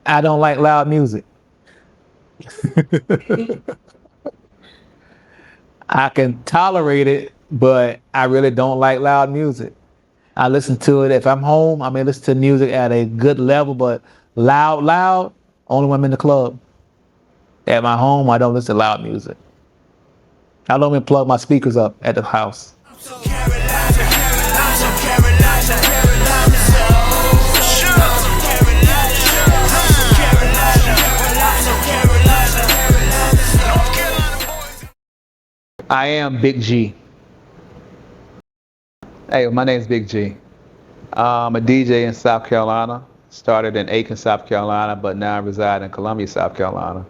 I don't like loud music. I can tolerate it, but I really don't like loud music. I listen to it if I'm home. I may listen to music at a good level, but loud, only when I'm in the club. At my home, I don't listen to loud music. I don't even plug my speakers up at the house. I am Big G. Hey, my name's Big G. I'm a DJ in South Carolina. Started in Aiken, South Carolina, but now I reside in Columbia, South Carolina.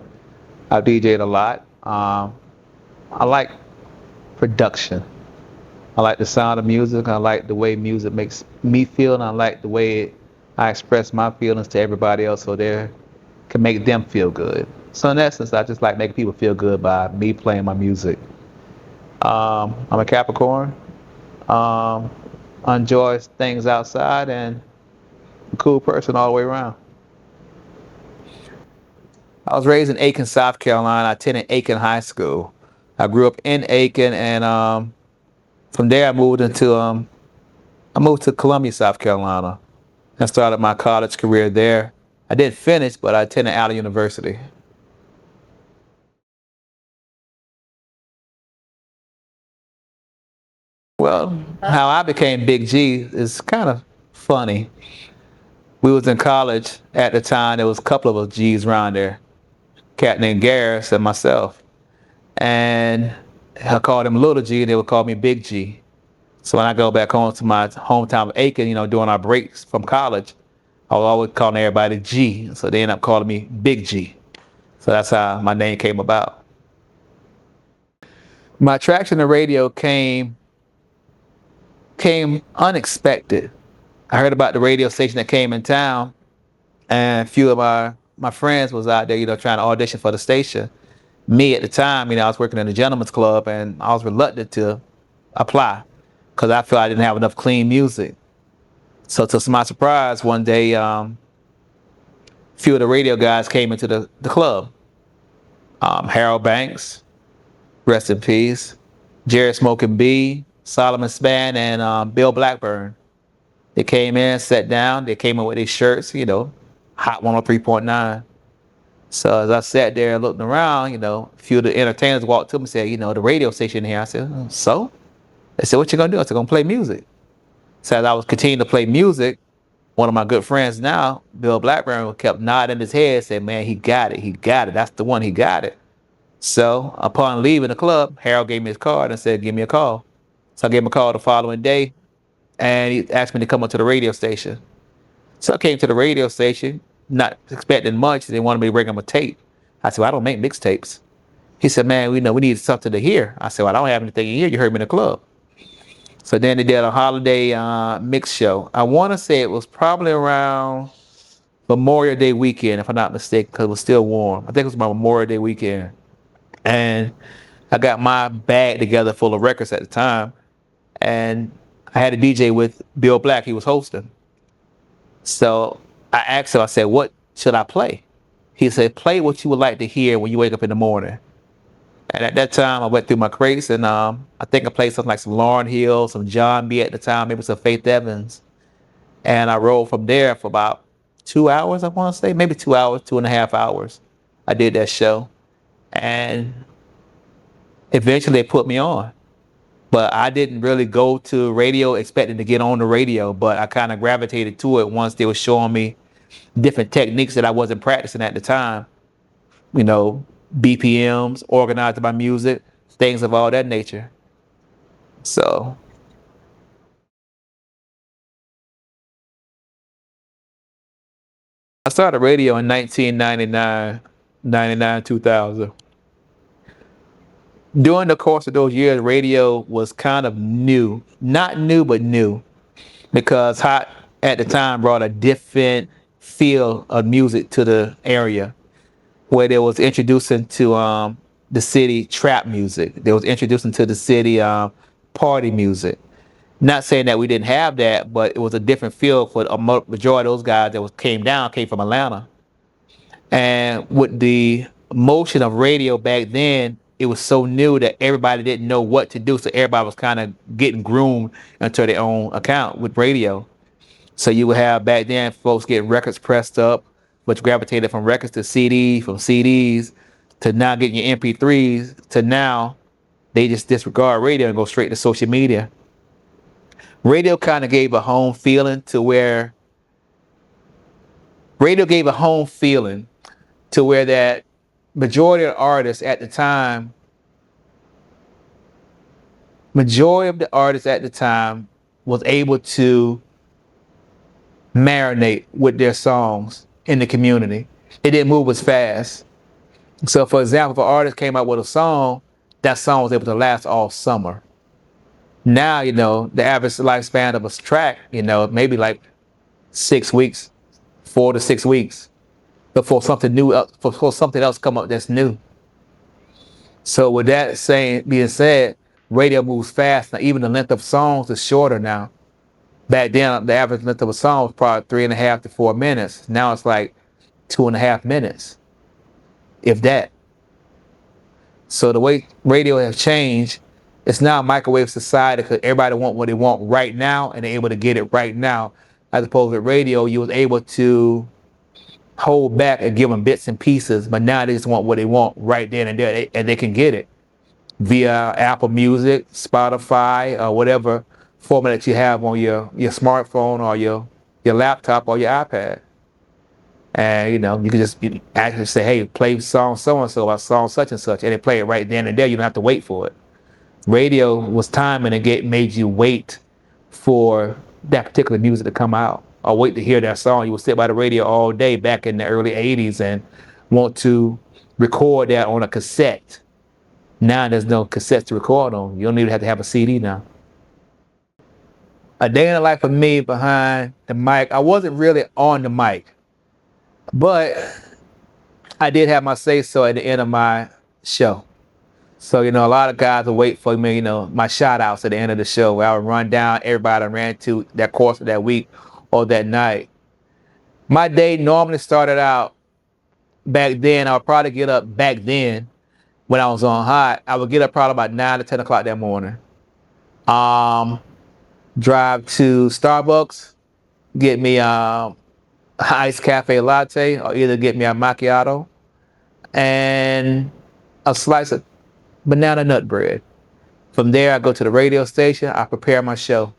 I've DJed a lot. I like production. I like the sound of music. I like the way music makes me feel, and I like the way I express my feelings to everybody else so they can make them feel good. So in essence, I just like making people feel good by me playing my music. I'm a Capricorn. I enjoy things outside and a cool person all the way around. I was raised in Aiken, South Carolina. I attended Aiken High School. I grew up in Aiken, and from there I moved to Columbia, South Carolina. I started my college career there. I didn't finish, but I attended Allen University. Well, how I became Big G is kind of funny. We was in college at the time. There was a couple of us G's around there, cat named Garris and myself. And I called him Little G, and they would call me Big G. So when I go back home to my hometown of Aiken, during our breaks from college, I was always calling everybody G. So they ended up calling me Big G. So that's how my name came about. My attraction to radio came unexpected. I heard about the radio station that came in town, and a few of my friends was out there, trying to audition for the station. Me at the time, I was working in a gentleman's club, and I was reluctant to apply because I felt I didn't have enough clean music. So to my surprise, one day, a few of the radio guys came into the club. Harold Banks, rest in peace, Jerry Smoking B, Solomon Spann, and Bill Blackburn. They came in, sat down. They came in with their shirts, Hot 103.9. So as I sat there and looked around, a few of the entertainers walked to me and said, the radio station here. I said, so? They said, what you gonna do? I said, gonna play music. So as I was continuing to play music, one of my good friends now, Bill Blackburn, kept nodding his head, saying, man, he got it. He got it. That's the one. He got it. So upon leaving the club, Harold gave me his card and said, give me a call. So I gave him a call the following day, and he asked me to come up to the radio station. So I came to the radio station, not expecting much. They wanted me to bring him a tape. I said, well, I don't make mixtapes. He said, man, we need something to hear. I said, well, I don't have anything to hear. You heard me in the club. So then they did a holiday mix show. I want to say it was probably around Memorial Day weekend, if I'm not mistaken, because it was still warm. I think it was my Memorial Day weekend. And I got my bag together full of records at the time. And I had a DJ with Bill Black. He was hosting. So I asked him, I said, what should I play? He said, play what you would like to hear when you wake up in the morning. And at that time, I went through my crates, and I think I played something like some Lauryn Hill, some John B at the time, maybe some Faith Evans. And I rolled from there for about 2 hours, I want to say, maybe 2 hours, 2.5 hours. I did that show. And eventually they put me on. But I didn't really go to radio expecting to get on the radio, but I kind of gravitated to it once they were showing me different techniques that I wasn't practicing at the time. BPMs, organized by music, things of all that nature. So I started radio in 1999, 99, 2000. During the course of those years, radio was kind of new. Not new, but new. Because Hot at the time brought a different feel of music to the area, where they was introducing to the city trap music. They was introducing to the city party music. Not saying that we didn't have that, but it was a different feel for a majority of those guys that came from Atlanta. And with the motion of radio back then, it was so new that everybody didn't know what to do. So everybody was kind of getting groomed into their own account with radio. So you would have back then folks getting records pressed up, which gravitated from records to CDs, from CDs to now getting your MP3s, to now they just disregard radio and go straight to social media. Radio kind of gave a home feeling to where radio gave a home feeling to where that majority of artists at the time, majority of the artists at the time was able to marinate with their songs in the community. It didn't move as fast. So for example, if an artist came out with a song, that song was able to last all summer. Now, the average lifespan of a track, maybe like 6 weeks, 4 to 6 weeks before something new, before something else come up that's new. So with that being said, radio moves fast. Now even the length of songs is shorter now. Back then, the average length of a song was probably 3.5 to 4 minutes. Now it's like 2.5 minutes, if that. So the way radio has changed, it's now a microwave society because everybody want what they want right now and they're able to get it right now. As opposed to radio, you was able to hold back and give them bits and pieces, but now they just want what they want right then and there, and they can get it via Apple Music, Spotify, or whatever format that you have on your smartphone or your laptop or your iPad. And you can just actually say, hey, play song so and so about song such and such, and they play it right then and there. You don't have to wait for it. Radio was timing and made you wait for that particular music to come out or wait to hear that song. You would sit by the radio all day back in the early 80s and want to record that on a cassette. Now there's no cassettes to record on. You don't even have to have a CD now. A day in the life for me behind the mic, I wasn't really on the mic, but I did have my say so at the end of my show. So, a lot of guys will wait for me, my shout outs at the end of the show where I would run down everybody I ran to that course of that week or that night. My day normally started out back then. I would probably get up back then when I was on hot. I would get up probably about 9 to 10 o'clock that morning. Drive to Starbucks, get me iced cafe latte, or either get me a macchiato and a slice of banana nut bread. From there, I go to the radio station. I prepare my show.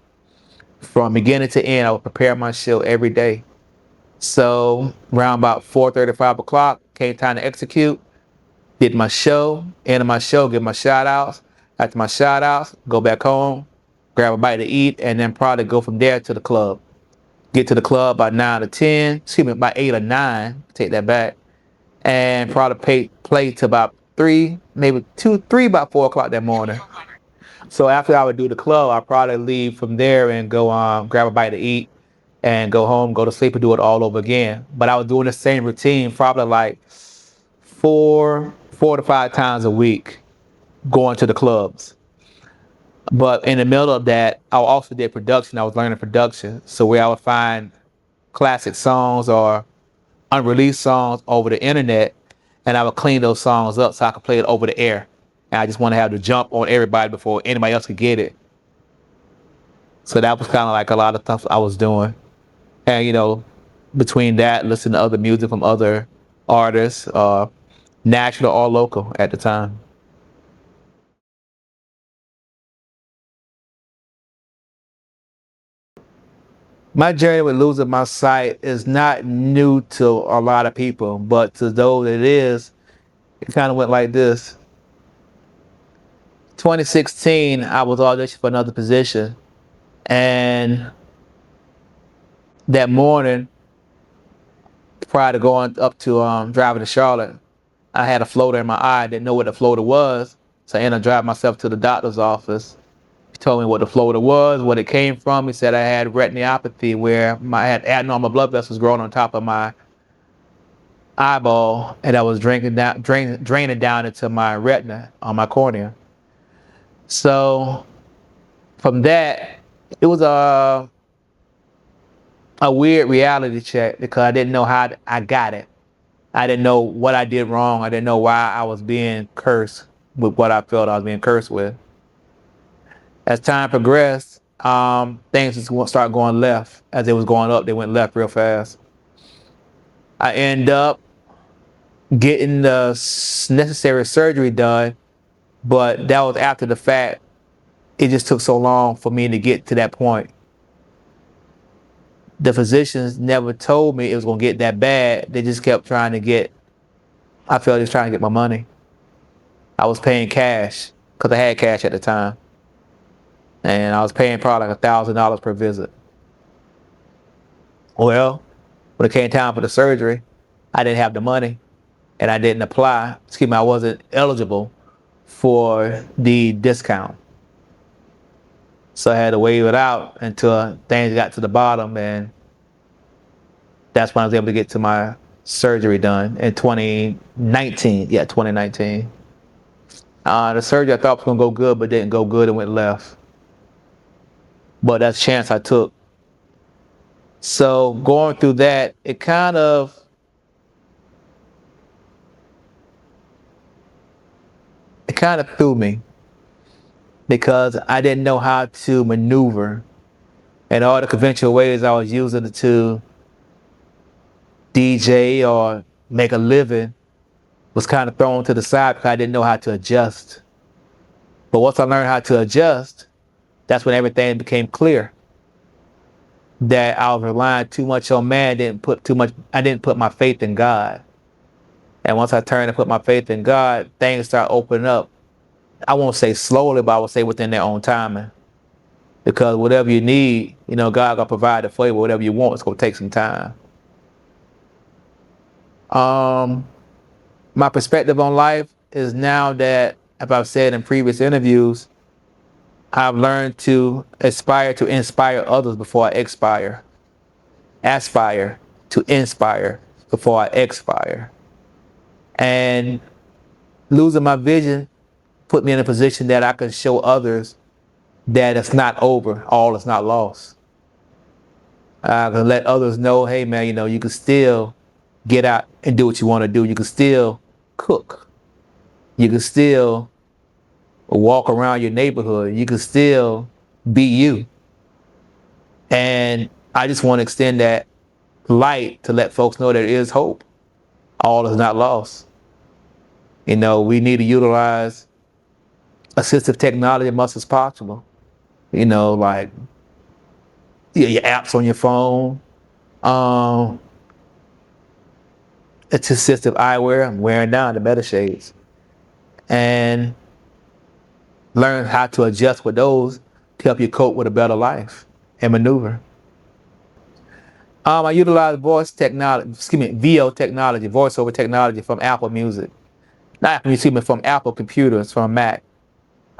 From beginning to end, I would prepare my show every day. So around about 4:30, 5 o'clock, came time to execute. Did my show, end of my show, give my shout outs. After my shout outs, go back home, grab a bite to eat, and then probably go from there to the club. Get to the club by 9 to 10, excuse me, by 8 or 9, take that back. And probably play to about 3, maybe 2, 3, about 4 o'clock that morning. So after I would do the club, I'd probably leave from there and go grab a bite to eat and go home, go to sleep and do it all over again. But I was doing the same routine probably like 4 to 5 times a week going to the clubs. But in the middle of that, I also did production. I was learning production. So where I would find classic songs or unreleased songs over the internet, and I would clean those songs up so I could play it over the air. And I just want to have the jump on everybody before anybody else could get it. So that was kind of like a lot of stuff I was doing. And between that, listening to other music from other artists, national or local at the time. My journey with losing my sight is not new to a lot of people, but to those it is, it kind of went like this. 2016, I was auditioning for another position, and that morning, prior to going up to driving to Charlotte, I had a floater in my eye. I didn't know what the floater was, so I ended up driving myself to the doctor's office. He told me what the floater was, what it came from. He said I had retinopathy, where I had abnormal blood vessels growing on top of my eyeball, and I was draining down into my retina on my cornea. So from that, it was a weird reality check because I didn't know how I got it. I didn't know what I did wrong. I didn't know why I was being cursed with what I felt I was being cursed with. As time progressed, things just started going left. As it was going up, they went left real fast. I ended up getting the necessary surgery done, but that was after the fact. It just took so long for me to get to that point. The physicians never told me it was going to get that bad. They just kept trying to get, I felt they was trying to get my money. I was paying cash because I had cash at the time. And I was paying probably like $1,000 per visit. Well, when it came time for the surgery, I didn't have the money and I didn't apply. Excuse me, I wasn't eligible for the discount. So I had to wait it out until things got to the bottom, and that's when I was able to get to my surgery done in 2019. Yeah, 2019. The surgery I thought was gonna go good, but didn't go good and went left. But that's a chance I took. So going through that, it kind of threw me because I didn't know how to maneuver, and all the conventional ways I was using to DJ or make a living was kind of thrown to the side because I didn't know how to adjust. But once I learned how to adjust, that's when everything became clear. That I was relying too much on man, I didn't put my faith in God. And once I turned and put my faith in God, things started opening up. I won't say slowly, but I will say within their own timing. Because whatever you need, God gonna provide it for you, but whatever you want, it's gonna take some time. My perspective on life is now that, as I've said in previous interviews, I've learned to aspire to inspire others before I expire. Aspire to inspire before I expire. And losing my vision put me in a position that I can show others that it's not over, all is not lost. I can let others know, hey man, you can still get out and do what you want to do. You can still cook. You can still walk around your neighborhood. You can still be you. And I just want to extend that light to let folks know that there is hope. All is not lost. We need to utilize assistive technology as much as possible. Like your apps on your phone. It's assistive eyewear. I'm wearing down the better shades. And learn how to adjust with those to help you cope with a better life and maneuver. I utilize VO technology, voiceover technology from Apple Music. Not Apple Music, but from Apple computers, from Mac.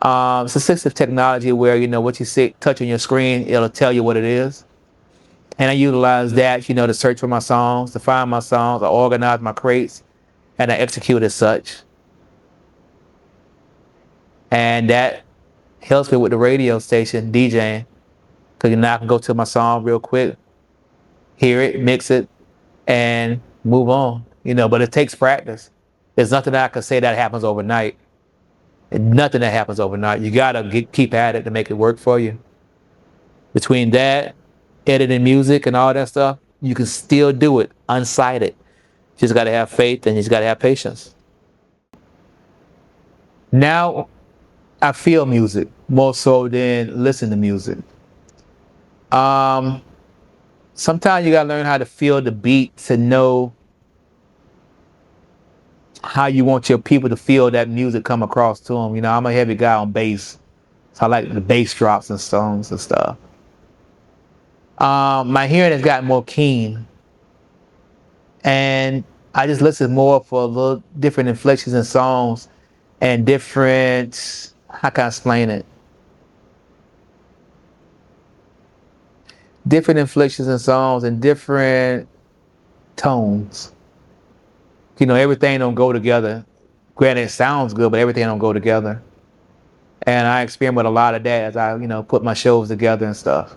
It's assistive technology where, what you see, touch on your screen, it'll tell you what it is. And I utilize that, to search for my songs, to find my songs, I organize my crates, and I execute as such. And that helps me with the radio station, DJing, because I can go to my song real quick, hear it, mix it, and move on. But it takes practice. There's nothing that I can say that happens overnight. Nothing that happens overnight. You gotta keep at it to make it work for you. Between that, editing music and all that stuff, you can still do it unsighted. You just gotta have faith and you just gotta have patience. Now, I feel music more so than listen to music. Sometimes you gotta learn how to feel the beat to know how you want your people to feel that music come across to them. I'm a heavy guy on bass, so I like the bass drops and songs and stuff. My hearing has gotten more keen, and I just listen more for a little different inflections in songs and different, how can I explain it? Different inflections in songs and different tones. Everything don't go together. Granted, it sounds good, but everything don't go together. And I experiment with a lot of that as I, put my shows together and stuff.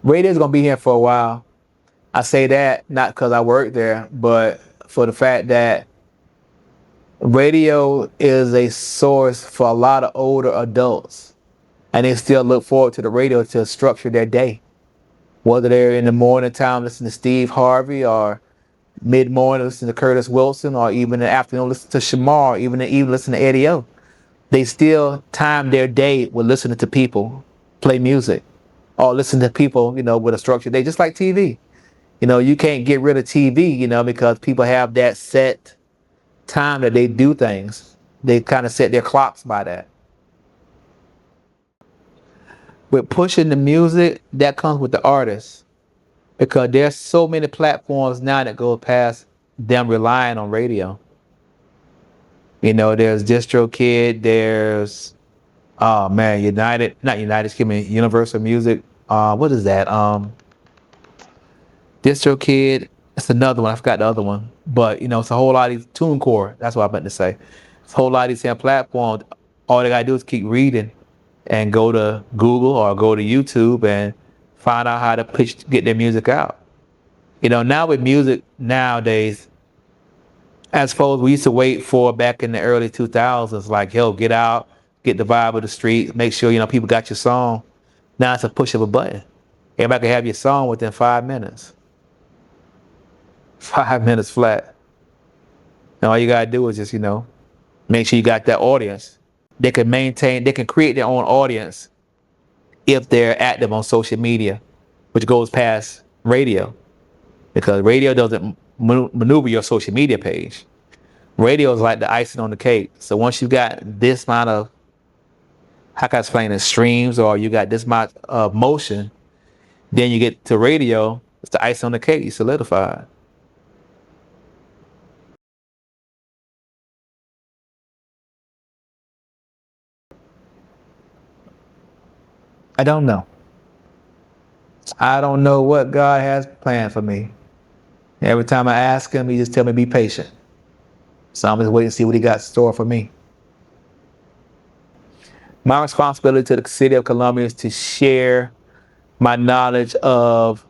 Radio's gonna be here for a while. I say that not because I work there, but for the fact that radio is a source for a lot of older adults, and they still look forward to the radio to structure their day. Whether they're in the morning time listening to Steve Harvey, or mid morning listening to Curtis Wilson, or even in the afternoon listening to Shamar, even in the evening listening to Eddie O. They still time their day with listening to people play music, or listen to people, with a structured day, just like TV. You can't get rid of TV, because people have that set time that they do things. They kind of set their clocks by that. With pushing the music, that comes with the artist, because there's so many platforms now that go past them relying on radio. There's DistroKid, there's oh man, not United, excuse me, Universal Music. What is that? DistroKid. It's another one. I forgot the other one. But it's a whole lot of these TuneCore. That's what I meant to say. It's a whole lot of these same platforms. All they gotta do is keep reading and go to Google or go to YouTube and find out how to get their music out. Now with music nowadays, as opposed we used to wait for back in the early 2000s, like, yo, get out, get the vibe of the street, make sure people got your song. Now it's a push of a button. Everybody can have your song within 5 minutes. 5 minutes flat. And all you gotta do is just, make sure you got that audience. They can create their own audience if they're active on social media, which goes past radio, because radio doesn't maneuver your social media page. Radio is like the icing on the cake. So once you got this amount of, how can I explain it, streams, or you got this amount of motion, then you get to radio, it's the icing on the cake, you solidified. I don't know. I don't know what God has planned for me. Every time I ask him, he just tell me be patient. So I'm just waiting to see what he got in store for me. My responsibility to the city of Columbia is to share my knowledge of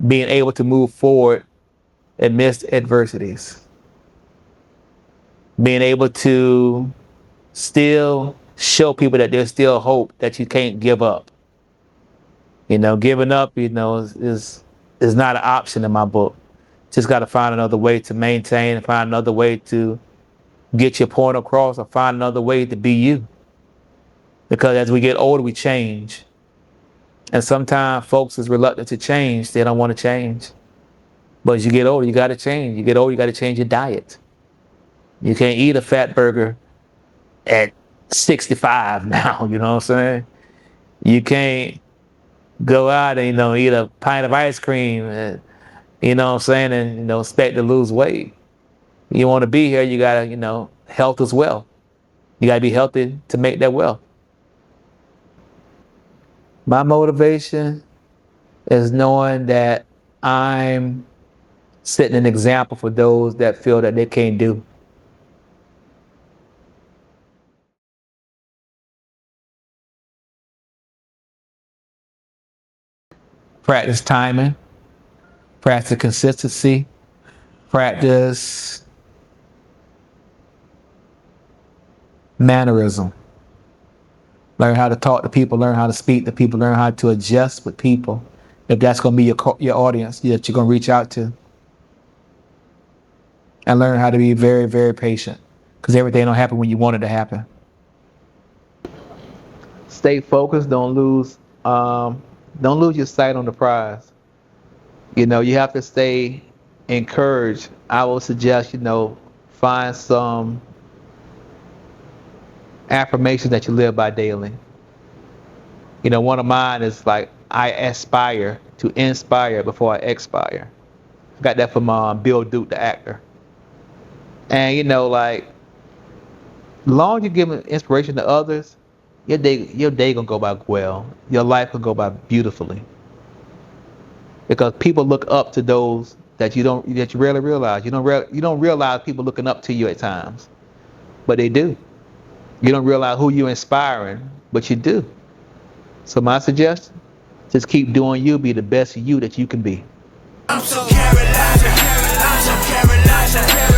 being able to move forward amidst adversities. Being able to still show people that there's still hope, that you can't give up. Giving up, is not an option in my book. Just got to find another way to maintain, find another way to get your point across, or find another way to be you. Because as we get older, we change. And sometimes folks is reluctant to change. They don't want to change. But as you get older, you got to change. You get older, you got to change your diet. You can't eat a fat burger at 65 now, you know what I'm saying? You can't go out and, eat a pint of ice cream, and, you know what I'm saying, and, expect to lose weight. You want to be here, you got to, health as well. You got to be healthy to make that wealth. My motivation is knowing that I'm setting an example for those that feel that they can't do. Practice timing, practice consistency, practice mannerism. Learn how to talk to people, learn how to speak to people, learn how to adjust with people. If that's going to be your audience that you're going to reach out to. And learn how to be very, very patient, because everything don't happen when you want it to happen. Stay focused. Don't lose your sight on the prize. You have to stay encouraged. I would suggest, find some affirmations that you live by daily. One of mine is like, I aspire to inspire before I expire. I got that from Bill Duke, the actor. And like, long as you give inspiration to others, your day gonna go by well. Your life will go by beautifully. Because people look up to those that you rarely realize. You don't realize people looking up to you at times, but they do. You don't realize who you're inspiring, but you do. So my suggestion: Just keep doing you. Be the best you that you can be. I'm so Carolina, I'm so Carolina.